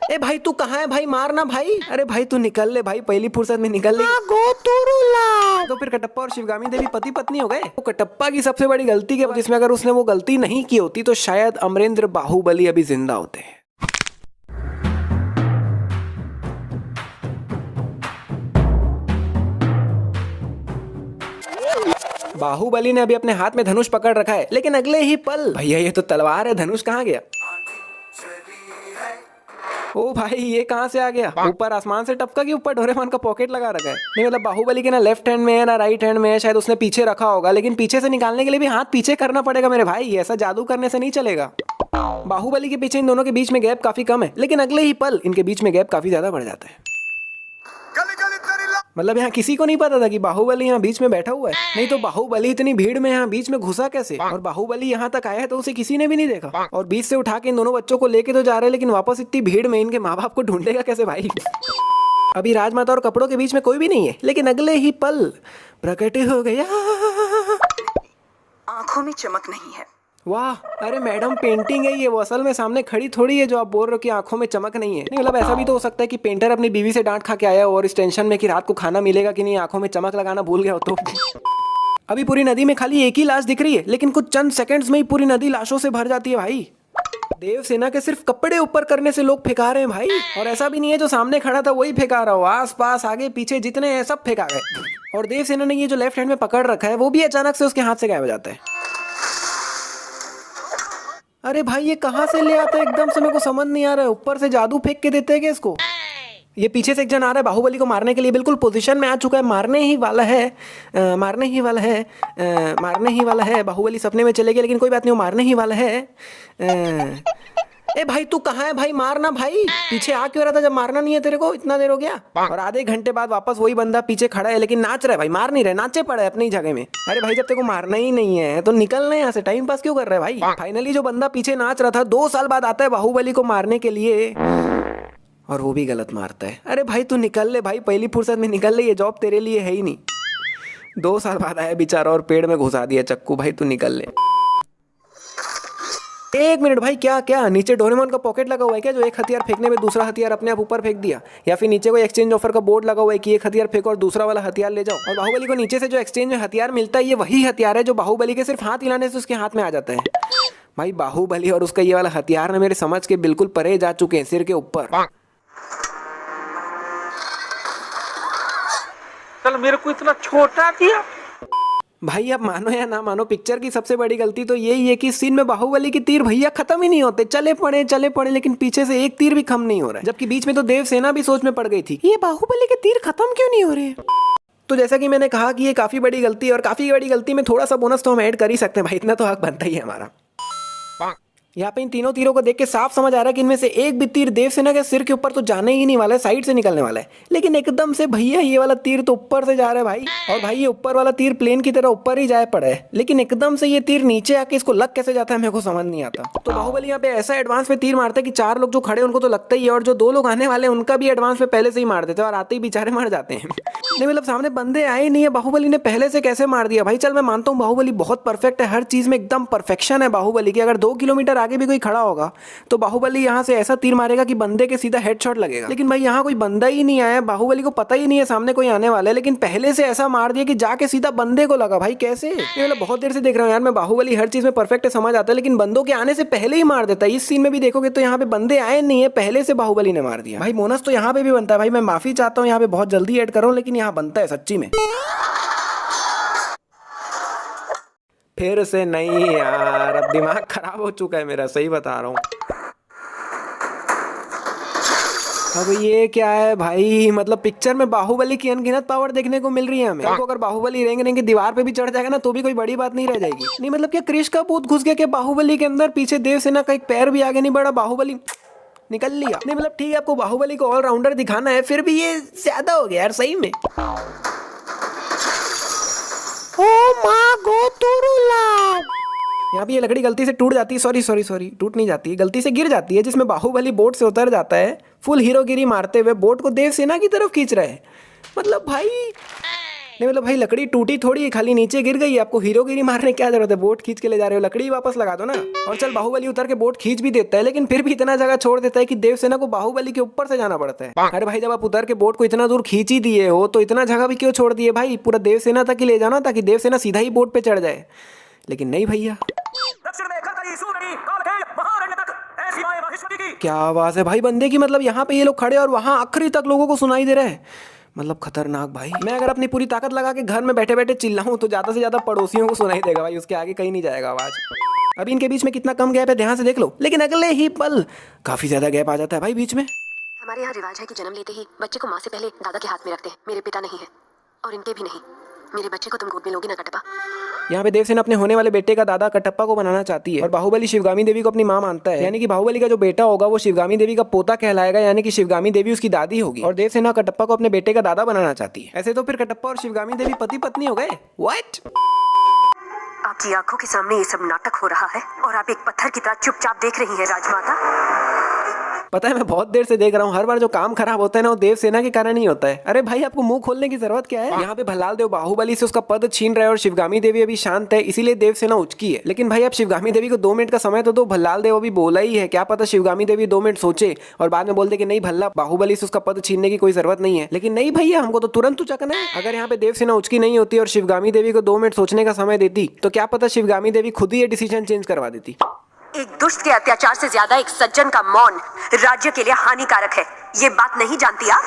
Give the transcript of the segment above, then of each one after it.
ए भाई तू कहाँ है भाई, मारना भाई। अरे भाई तू निकल ले भाई, पहली फुर्सत में निकल ले। तो फिर कटप्पा और शिवगामी देवी पति पत्नी हो गए। तो कटप्पा की सबसे बड़ी गलती के जिसमें अगर उसने वो गलती नहीं की होती तो शायद अमरेंद्र बाहुबली अभी जिंदा होते। बाहुबली ने अभी अपने हाथ में धनुष पकड़ रखा है, लेकिन अगले ही पल भैया ये तो तलवार है, धनुष कहाँ गया? ओ भाई ये कहाँ से आ गया? ऊपर आसमान से टपका कि ऊपर डोरेमोन का पॉकेट लगा रखा है? नहीं मतलब बाहुबली के ना लेफ्ट हैंड में है ना राइट हैंड में है, शायद उसने पीछे रखा होगा, लेकिन पीछे से निकालने के लिए भी हाथ पीछे करना पड़ेगा मेरे भाई, ऐसा जादू करने से नहीं चलेगा। बाहुबली के पीछे इन दोनों के बीच में गैप काफी कम है, लेकिन अगले ही पल इनके बीच में गैप काफी ज्यादा बढ़ जाता है। मतलब यहाँ किसी को नहीं पता था कि बाहुबली यहाँ बीच में बैठा हुआ है, नहीं तो बाहुबली इतनी भीड़ में यहाँ बीच में घुसा कैसे? और बाहुबली यहाँ तक आया है तो उसे किसी ने भी नहीं देखा, और बीच से उठा के इन दोनों बच्चों को लेके तो जा रहे हैं, लेकिन वापस इतनी भीड़ में इनके माँ बाप को ढूंढेगा कैसे भाई? अभी राजमाता और कपड़ों के बीच में कोई भी नहीं है, लेकिन अगले ही पल प्रकट हो गया। आंखों में चमक नहीं है। वाह, अरे मैडम पेंटिंग है ये, वो असल में सामने खड़ी थोड़ी है जो आप बोल रहे हो कि आंखों में चमक नहीं है। नहीं मतलब ऐसा भी तो हो सकता है कि पेंटर अपनी बीवी से डांट खा के आया और इस टेंशन में कि रात को खाना मिलेगा कि नहीं आंखों में चमक लगाना भूल गया हो तो। अभी पूरी नदी में खाली एक ही लाश दिख रही है, लेकिन कुछ चंद सेकंड्स में ही पूरी नदी लाशों से भर जाती है भाई। देवसेना के सिर्फ कपड़े ऊपर करने से लोग फेंका रहे हैं भाई, और ऐसा भी नहीं है जो सामने खड़ा था वही फेंका रहा हो, आस पास आगे पीछे जितने हैं सब फेंका गए। और देवसेना ने ये जो लेफ्ट हैंड में पकड़ रखा है वो भी अचानक से उसके हाथ से गायब हो जाता है। अरे भाई ये कहाँ से ले आता है एकदम से, मेरे को समझ नहीं आ रहा है। ऊपर से जादू फेंक के देते हैं क्या इसको? ये पीछे से एक जन आ रहा है बाहुबली को मारने के लिए, बिल्कुल पोजीशन में आ चुका है, मारने ही वाला है, मारने ही वाला है, मारने ही वाला है। बाहुबली सपने में चले गए, लेकिन कोई बात नहीं, वो मारने ही वाला है। ए भाई तू कहाँ है भाई, मारना भाई। पीछे आ क्यों रहा था जब मारना नहीं है तेरे को, इतना देर हो गया। और आधे घंटे बाद वापस वही बंदा पीछे खड़ा है, लेकिन नाच रहा है भाई, मार नहीं रहे, नाचे पड़े अपनी जगह में। अरे भाई जब तेरे को मारना ही नहीं है तो निकलना यहाँ से, टाइम पास क्यों कर रहा है भाई? फाइनली जो बंदा पीछे नाच रहा था 2 साल बाद आता है बाहुबली को मारने के लिए, और वो भी गलत मारता है। अरे भाई तू निकल ले भाई, पहली फुर्सत में निकल ले, ये जॉब तेरे लिए है ही नहीं। 2 साल बाद आया बेचारा और पेड़ में घुसा दिया चक्कू। भाई तू निकल ले। 1 मिनट भाई, क्या क्या नीचे डोरेमोन का पॉकेट लगा हुआ है क्या, जो एक हथियार फेंकने में दूसरा हथियार अपने आप ऊपर फेंक दिया? या फिर नीचे कोई एक्सचेंज ऑफर का बोर्ड लगा हुआ है कि एक हथियार फेंको और दूसरा वाला हथियार ले जाओ? और बाहुबली को नीचे से जो एक्सचेंज में हथियार मिलता है ये वही हथियार है जो बाहुबली के सिर्फ हाथ हिलाने से उसके हाथ में आ जाता है। भाई बाहुबली और उसका ये वाला हथियार ना मेरे समझ के बिल्कुल परे जा चुके हैं, सिर के ऊपर। चल मेरे को इतना छोटा किया। भाई आप मानो या ना मानो, पिक्चर की सबसे बड़ी गलती तो यही है कि सीन में बाहुबली के तीर भैया खत्म ही नहीं होते, चले पड़े, लेकिन पीछे से एक तीर भी कम नहीं हो रहा है। जबकि बीच में तो देवसेना भी सोच में पड़ गई थी, ये बाहुबली के तीर खत्म क्यों नहीं हो रहे? तो जैसा कि मैंने कहा कि ये काफी बड़ी गलती है, और काफी बड़ी गलती में थोड़ा सा बोनस तो हम ऐड कर ही सकते हैं भाई, इतना तो हक बनता ही है हमारा। यहाँ पे इन तीनों तीरों को देख के साफ समझ आ रहा है कि इनमें से एक भी तीर देवसेना के सिर के ऊपर तो जाने ही नहीं वाला है, साइड से निकलने वाला है। लेकिन एकदम से भैया ये वाला तीर तो ऊपर से जा रहा है भाई, और भाई ये ऊपर वाला तीर प्लेन की तरह ऊपर ही जाए पड़ा है, लेकिन एकदम से ये तीर नीचे आके इसको लग कैसे जाता है मेरे को समझ नहीं आता। तो बाहुबली यहाँ पे ऐसा एडवांस में तीर मारता है कि 4 लोग जो खड़े उनको तो लगता ही है, और जो 2 लोग आने वाले हैं उनका भी एडवांस में पहले से ही मार देते हैं, और आते ही बेचारे मर जाते हैं। नहीं मतलब सामने बंदे आए नहीं है, बाहुबली ने पहले से कैसे मार दिया भाई? चल मैं मानता हूँ बाहुबली बहुत परफेक्ट है, हर चीज में एकदम परफेक्शन है बाहुबली की। अगर 2 किलोमीटर आगे भी कोई खड़ा होगा तो बाहुबली यहाँ से ऐसा तीर मारेगा कि बंदे के सीधा हेडशॉट लगेगा। लेकिन भाई यहाँ कोई बंदा ही नहीं आया, बाहुबली को पता ही नहीं है सामने कोई आने वाला है, लेकिन पहले से ऐसा मार दिया कि जाके सीधा बंदे को लगा। भाई कैसे? मतलब बहुत देर से देख रहा हूँ यार मैं, बाहुबली हर चीज में परफेक्ट है, समझ आता है, लेकिन बंदों के आने से पहले ही मार देता है। इस सीन में भी देखोगे तो यहाँ पे बंदे आए नहीं है, पहले से बाहुबली ने मार दिया। भाई बोनस तो यहाँ पे भी बनता है भाई, मैं माफी चाहता हूँ यहाँ पे बहुत जल्दी ऐड कर रहा हूँ, लेकिन यहाँ बनता है सच्ची में। फिर से नहीं यार, अब दिमाग खराब हो चुका है मेरा, सही बता रहा हूँ। अब ये क्या है भाई, मतलब पिक्चर में बाहुबली की अनगिनत पावर देखने को मिल रही है हमें। तो अगर बाहुबली रेंग रेंग के दीवार पे भी चढ़ जाएगा ना तो भी कोई बड़ी बात नहीं रह जाएगी। नहीं मतलब क्या क्रिश का भूत घुस गया क्या बाहुबली के अंदर? पीछे देवसेना का एक पैर भी आगे नहीं बढ़ा, बाहुबली निकल लिया। नहीं मतलब ठीक है आपको बाहुबली को ऑलराउंडर दिखाना है, फिर भी ये ज्यादा हो गया यार सही में। यहाँ भी ये लकड़ी गलती से टूट जाती है, सॉरी टूट नहीं जाती है, गलती से गिर जाती है, जिसमें बाहुबली बोट से उतर जाता है, फुल हीरोगिरी मारते हुए बोट को देवसेना की तरफ खींच रहा है। मतलब भाई नहीं मतलब भाई लकड़ी टूटी थोड़ी है, खाली नीचे गिर गई, आपको हीरोगिरी मारने क्या जरूरत है, बोट खींच के ले जा रहे हो, लकड़ी वापस लगा दो ना। और चल बाहुबली उतर के बोट खींच भी देता है, लेकिन फिर भी इतना जगह छोड़ देता है कि देवसेना को बाहुबली के ऊपर से जाना पड़ता है। अरे भाई जब आप उतर के बोट को इतना दूर खींच ही दिए हो तो इतना जगह भी क्यों छोड़ दिए भाई, पूरा देवसेना तक ही ले जाना ताकि देवसेना सीधा ही बोट पे चढ़ जाए, लेकिन नहीं भैया। क्या आवाज है भाई बंदे की, मतलब यहाँ पे ये लोग खड़े और वहां आखिरी तक लोगों को सुनाई दे रहा है, मतलब खतरनाक भाई। मैं अगर अपनी पूरी ताकत लगा के घर में बैठे बैठे चिल्लाऊं तो ज्यादा से ज्यादा पड़ोसियों को सुनाई देगा भाई, उसके आगे कहीं नहीं जाएगा आवाज। अभी इनके बीच में कितना कम गैप है ध्यान से देख लो, लेकिन अगले ही पल काफी ज्यादा गैप आ जाता है भाई बीच में। हमारे यहाँ रिवाज है कि जन्म लेते ही बच्चे को माँ से पहले दादा के हाथ में रखते हैं। मेरे पिता नहीं है और इनके भी नहीं। मेरे बच्चे को तुम गोद में लोगी ना कटप्पा। यहाँ पे देवसेना अपने होने वाले बेटे का दादा कटप्पा को बनाना चाहती है और बाहुबली शिवगामी देवी को अपनी माँ मानता है, यानी कि बाहुबली का जो बेटा होगा वो शिवगामी देवी का पोता कहलाएगा, यानी कि शिवगामी देवी उसकी दादी होगी। और देवसेना कटप्पा को अपने बेटे का दादा बनाना चाहती है। ऐसे तो फिर कटप्पा और शिवगामी देवी पति पत्नी हो गए। व्हाट? आपकी आंखों के सामने ये सब नाटक हो रहा है और आप एक पत्थर की तरह चुपचाप देख रही हैं राजमाता। पता है मैं बहुत देर से देख रहा हूँ, हर बार जो काम खराब होता है ना वो देवसेना के कारण ही होता है। अरे भाई आपको मुंह खोलने की जरूरत क्या है। यहाँ पे भल्लाल देव बाहुबली से उसका पद छीन रहे हैं और शिवगामी देवी अभी शांत है, इसीलिए देवसेना उचकी है। लेकिन भाई अब शिवगामी देवी को 2 मिनट का समय तो दो, भल्लाल देव अभी बोला ही है, क्या पता शिवगामी देवी 2 मिनट सोचे और बाद में बोल दे कि नहीं भल्ला बाहुबली से उसका पद छीनने की कोई जरूरत नहीं है। लेकिन नहीं भैया हमको तो तुरंत उचकना है। अगर यहाँ पे देवसेना उचकी नहीं होती और शिवगामी देवी को 2 मिनट सोचने का समय देती तो क्या पता शिवगामी देवी खुद ही ये डिसीजन चेंज करवा देती। एक दुष्ट के अत्याचार से ज्यादा एक सज्जन का मौन राज्य के लिए हानिकारक है, ये बात नहीं जानती आप?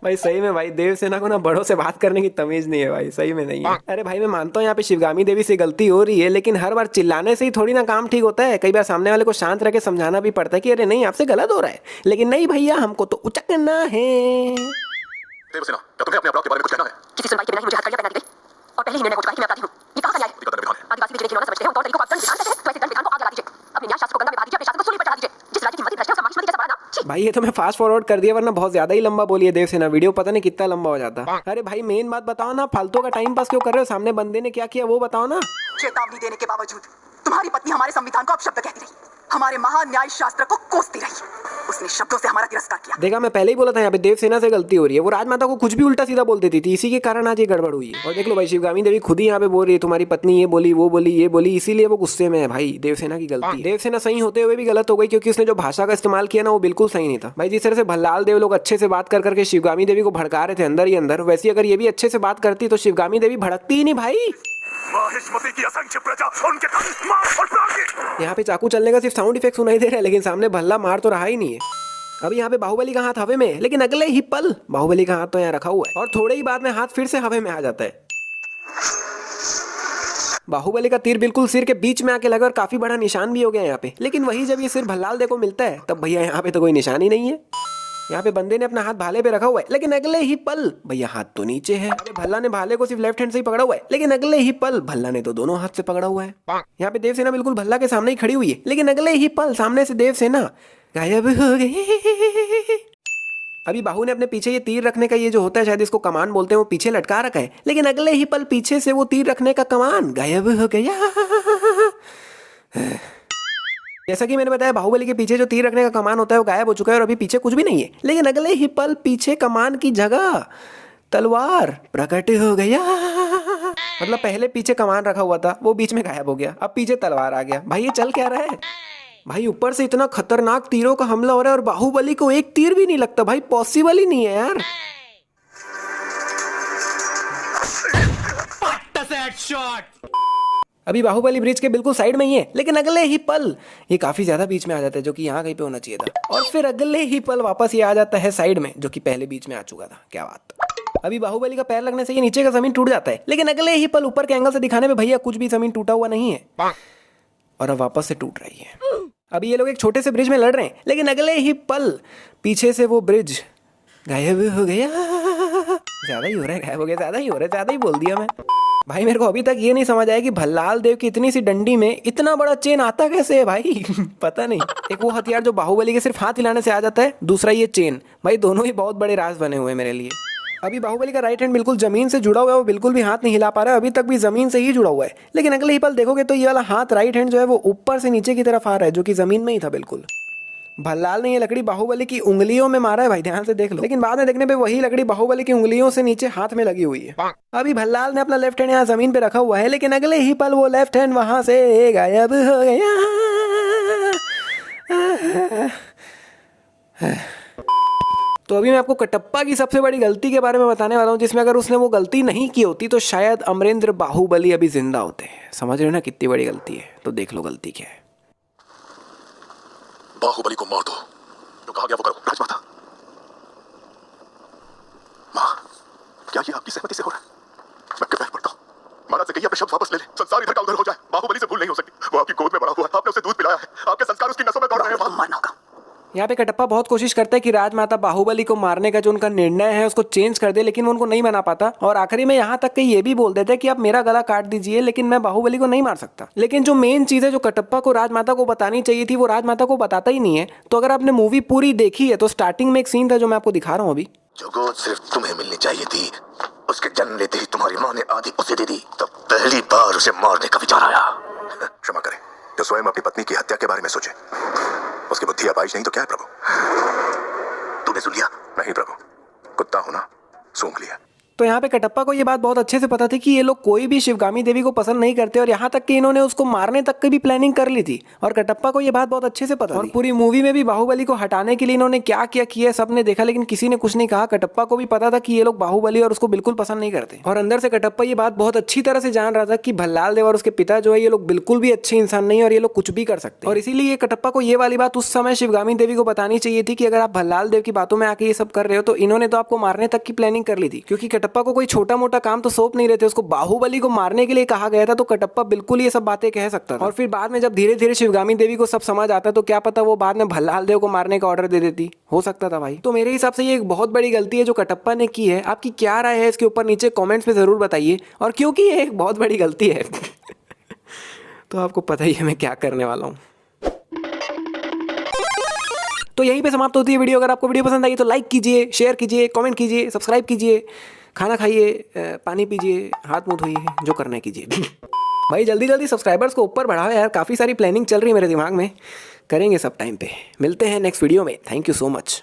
भाई सही में भाई देवसेना को ना बड़ों से बात करने की तमीज नहीं है भाई, सही में नहीं है। अरे भाई मैं मानता हूँ यहाँ पे शिवगामी देवी से गलती हो रही है, लेकिन हर बार चिल्लाने से ही थोड़ी ना काम ठीक होता है। कई बार सामने वाले को शांत रह के समझाना भी पड़ता है कि अरे नहीं आपसे गलत हो रहा है, लेकिन नहीं भैया हमको तो उचकना है। देवसेना, क्या तुम्हें अपने अपराध के बारे में कुछ कहना है? किसी सुनवाई के बिना ही मुझे हथकड़ियां पहना दी गई और पहले ही मैंने हो चुका है कि मैं अपराधी हूँ। ये कहाँ का न्याय है? आदिवासी भी खिलौना समझते हैं, उन तौर तरीकों को आप दंड विधान कहते हैं, तो ऐसे दंड विधान को आग लगा दीजिए। अपने न्याय शास्त्र को गंगा में बहा दीजिए, अपने शास्त्र को सूली पर चढ़ा दीजिए। जिस राज्य की मर्जी भ्रष्ट है उसका माहिष्मति कैसा बड़ा नाम। भाई ये तो मैं फास्ट फॉरवर्ड कर दिया, वरना बहुत ज्यादा ही लंबा बोलिए देवसेना, वीडियो पता नहीं कितना लंबा हो जाता। अरे भाई मेन बात बताओ ना, फालतू का टाइम पास क्यों कर रहे हो, सामने बंदे ने क्या किया वो बताओ ना। चेतावनी देने के बावजूद तुम्हारी पत्नी हमारे संविधान को अपशब्द कहती रही, हमारे महान न्याय शास्त्र को कोसती रही, उसने शब्दों से हमारा तिरस्कार किया। देखा मैं पहले ही बोला था यहाँ पे देवसेना से गलती हो रही है, वो राजमाता को कुछ भी उल्टा सीधा बोल देती थी, इसी के कारण आज ये गड़बड़ हुई है। और देख लो भाई शिवगामी देवी खुद ही यहाँ पे बोल रही है तुम्हारी पत्नी ये बोली वो बोली ये बोली, इसीलिए वो गुस्से में है। भाई देवसेना की गलती, देवसेना सही होते हुए भी गलत हो गई, क्योंकि उसने जो भाषा का इस्तेमाल किया ना वो बिल्कुल सही नहीं था। भाई जिस तरह से भल्लाल देव लोग अच्छे से बात कर करके शिवगामी देवी को भड़का रहे थे अंदर ही अंदर, वैसे अगर ये भी अच्छे से बात करती तो शिवगामी देवी भड़कती ही नहीं भाई। माहिष्मति की असंख्य प्रजा उनके तन मार और प्राण। यहाँ पे चाकू चलने का सिर्फ साउंड इफेक्ट सुनाई दे रहा है, लेकिन सामने भल्ला मार तो रहा ही नहीं है। अभी यहाँ पे बाहुबली का हाथ हवे में, लेकिन अगले ही पल बाहुबली का हाथ तो यहाँ रखा हुआ है और थोड़े ही बाद में हाथ फिर से हवे में आ जाता है। बाहुबली का तीर बिल्कुल सिर के बीच में आके लगा और काफी बड़ा निशान भी हो गया यहाँ पे। लेकिन वही जब ये सिर भल्लाल देव को मिलता है तब भैया यहाँ पे तो कोई निशान ही नहीं है। यहाँ पे बंदे ने अपना हाथ भाले पे रखा हुआ है, लेकिन अगले ही पल भैया हाथ तो नीचे है। अरे भल्ला ने भाले को सिर्फ लेफ्ट हैंड से ही पकड़ा हुआ है, लेकिन अगले ही पल भल्ला ने तो दोनों हाथ से पकड़ा हुआ है। यहाँ पे देवसेना बिल्कुल भल्ला के सामने ही खड़ी हुई है, लेकिन अगले ही पल सामने से देवसेना गायब हो गई। अभी बाहु ने अपने पीछे ये तीर रखने का ये जो होता है शायद इसको कमान बोलते हैं, वो पीछे लटका रखा है, लेकिन अगले ही पल पीछे से वो तीर रखने का कमान गायब हो गया। जैसा कि मैंने बताया बाहुबली के पीछे जो तीर रखने का कमान होता है वो गायब हो चुका है और अभी पीछे कुछ भी नहीं है, लेकिन अगले ही पल पीछे कमान की जगह तलवार प्रकट हो गया। मतलब पहले पीछे कमान रखा हुआ था वो बीच में गायब हो गया, अब पीछे तलवार आ गया। भाई ये चल क्या रहा है भाई, ऊपर से इतना खतरनाक तीरों का हमला हो रहा है और बाहुबली को एक तीर भी नहीं लगता। भाई पॉसिबल ही नहीं है यार। अभी बाहुबली ब्रिज के बिल्कुल साइड में ही है, लेकिन अगले ही पल ये काफी ज्यादा बीच में आ जाता है, जो कि यहाँ कहीं पे होना चाहिए था, और फिर अगले ही पल वापस ये आ जाता है साइड में, जो कि पहले बीच में आ चुका था। क्या बात। अभी बाहुबली का पैर लगने से ये नीचे का जमीन टूट जाता है, लेकिन अगले ही पल ऊपर के एंगल से दिखाने में भैया कुछ भी जमीन टूटा हुआ नहीं है और अब वापस से टूट रही है। अभी ये लोग एक छोटे से ब्रिज में लड़ रहे हैं, लेकिन अगले ही पल पीछे से वो ब्रिज गायब हो गया। ज्यादा ही हो रहा है, गायब हो गया, ज्यादा ही हो रहा है, ज्यादा ही बोल दिया मैं। भाई मेरे को अभी तक ये नहीं समझ आया कि भल्लाल देव की इतनी सी डंडी में इतना बड़ा चेन आता कैसे है भाई। पता नहीं। एक वो हथियार जो बाहुबली के सिर्फ हाथ हिलाने से आ जाता है, दूसरा ये चेन। भाई दोनों ही बहुत बड़े राज बने हुए हैं मेरे लिए। अभी बाहुबली का राइट हैंड बिल्कुल जमीन से जुड़ा हुआ है, वो बिल्कुल भी हाथ नहीं हिला पा रहा है, अभी तक भी जमीन से ही जुड़ा हुआ है। लेकिन अगले ही पल देखोगे तो ये वाला हाथ राइट हैंड जो है वो ऊपर से नीचे की तरफ आ रहा है, जो कि जमीन में ही था बिल्कुल। भल्लाल ने ये लकड़ी बाहुबली की उंगलियों में मारा है भाई, ध्यान से देख लो। लेकिन बाद में देखने पे वही लकड़ी बाहुबली की उंगलियों से नीचे हाथ में लगी हुई है। अभी भल्लाल ने अपना लेफ्ट हैंड यहाँ जमीन पे रखा हुआ है, लेकिन अगले ही पल वो लेफ्ट हैंड वहां से गायब हो गया। तो अभी मैं आपको कटप्पा की सबसे बड़ी गलती के बारे में बताने वाला हूँ, जिसमें अगर उसने वो गलती नहीं की होती तो शायद अमरेंद्र बाहुबली अभी जिंदा होते। समझ रहे हो ना कितनी बड़ी गलती है? तो देख लो गलती क्या है। बाहुबली को मार दो, जो कहा गया वो करो। राजमाता, माँ, क्या ये आपकी सहमति से हो रहा है? मैं पैर पड़ता हूँ, महाराज से कहिए अपने शब्द वापस ले ले, संसार इधर का उधर हो जाए। बाहुबली से भूल नहीं हो सकती। वो आपकी गोद में बड़ा हुआ, आपने उसे दूध पिलाया है, आपके संस्कार उसकी नसों में दौड़ रहे हैं। मानना होगा। यहाँ पे कटप्पा बहुत कोशिश करता है कि राजमाता बाहुबली को मारने का जो उनका निर्णय है उसको चेंज कर दे, लेकिन वो उनको नहीं बना पाता। और आखिरी में यहाँ तक कि ये भी बोल देते हैं कि आप मेरा गला काट दीजिए, लेकिन मैं बाहुबली को नहीं मार सकता। लेकिन जो मेन चीज़ है जो कटप्पा को राजमाता को बतानी चाहिए थी, वो राजमाता को बताता ही नहीं है। तो अगर आपने मूवी पूरी देखी है तो स्टार्टिंग में एक सीन था जो मैं आपको दिखा रहा हूँ अभी। जो गोद सिर्फ तुम्हें मिलनी चाहिए थी, उसके जन्म लेते ही तुम्हारी माँ ने आधी उसे दे दी, तब पहली बार उसे मारने का विचार आया। क्षमा करें, जो स्वयं अपनी पत्नी की हत्या के बारे में सोचे, उसकी बुद्धि अपाइश नहीं तो क्या है प्रभु? तूने सुन लिया? नहीं प्रभु, कुत्ता हो ना, सूंघ लिया। तो यहाँ पे कटप्पा को ये बात बहुत अच्छे से पता थी कि ये लोग कोई भी शिवगामी देवी को पसंद नहीं करते, और यहाँ तक कि इन्होंने उसको मारने तक की भी प्लानिंग कर ली थी। और कटप्पा को ये बात बहुत अच्छे से पता थी। और पूरी मूवी में भी बाहुबली को हटाने के लिए इन्होंने क्या क्या किया सबने देखा, लेकिन किसी ने कुछ नहीं कहा। कटप्पा को भी पता था कि ये लोग बाहुबली और उसको बिल्कुल पसंद नहीं करते, और अंदर से कटप्पा ये बात बहुत अच्छी तरह से जान रहा था कि भल्लाल देव और उसके पिता जो है ये लोग बिल्कुल भी अच्छे इंसान नहीं, और ये लोग कुछ भी कर सकते। और इसीलिए कटप्पा को ये वाली बात उस समय शिवगामी देवी को बतानी चाहिए थी कि अगर आप भल्लाल देव की बातों में आके ये सब कर रहे हो तो इन्होंने तो आपको मारने तक की प्लानिंग कर ली थी। क्योंकि कटप्पा को कोई छोटा मोटा काम तो सौंप नहीं रहे थे, उसको बाहुबली को मारने के लिए कहा गया था, तो कटप्पा बिल्कुल ये सब बातें कह सकता था। और फिर बाद में जब धीरे धीरे शिवगामी देवी को सब समझ आता तो क्या पता वो बाद में भल्लाल देव को मारने का ऑर्डर दे देती, हो सकता था भाई। तो मेरे हिसाब से ये एक बहुत बड़ी गलती है जो कटप्पा ने की है। आपकी क्या राय है इसके ऊपर नीचे कॉमेंट्स में जरूर बताइए। और क्योंकि ये एक बहुत बड़ी गलती है तो आपको पता ही है मैं क्या करने वाला हूँ। तो यहीं पे समाप्त होती है वीडियो। अगर आपको वीडियो पसंद आई तो लाइक कीजिए, शेयर कीजिए, कमेंट कीजिए, सब्सक्राइब कीजिए, खाना खाइए, पानी पीजिए, हाथ मुंह धोइए, जो करना है कीजिए। भाई जल्दी जल्दी सब्सक्राइबर्स को ऊपर बढ़ाओ यार, काफ़ी सारी प्लानिंग चल रही है मेरे दिमाग में। करेंगे सब टाइम पे। मिलते हैं नेक्स्ट वीडियो में। Thank you so much.